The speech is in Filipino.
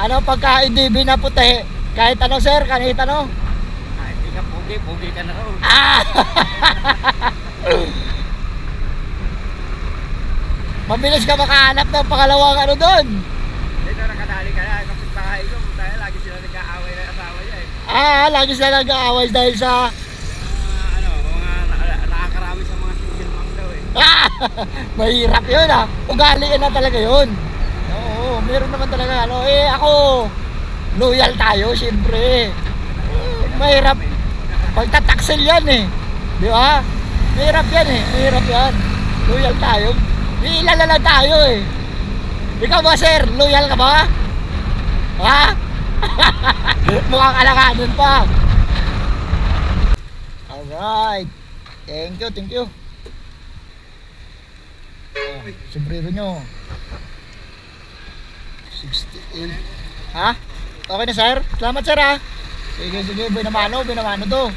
Ano pagka hindi binaputi, kahit ano sir, kahit ano? Kahit di ka pugi ka na raw. Ah! Mabilis ka makahanap ng pangalawang ano doon. Dito nakadali ka na, kapit bahay ko, tayo lagi sila nag-aaway ng asawa niya eh. Lagi sila nag-aaway dahil sa... Mga nakakarami sa mga single mom daw eh. Mahirap yun ugaliin na talaga yun. Oo, meron naman talaga ano. Ako, loyal tayo siyempre. Mahirap. Pagtataksil yan eh. Di ba? Mahirap yan eh. Mahirap yan. Loyal tayo. Iilala lang tayo eh. Ikaw ba sir? Loyal ka ba? Ha? Mukhang alakanin pa. Alright. Thank you. Sombrero nyo 68. Ha? Okay na sir? Salamat sir ha. Sige, binamano to.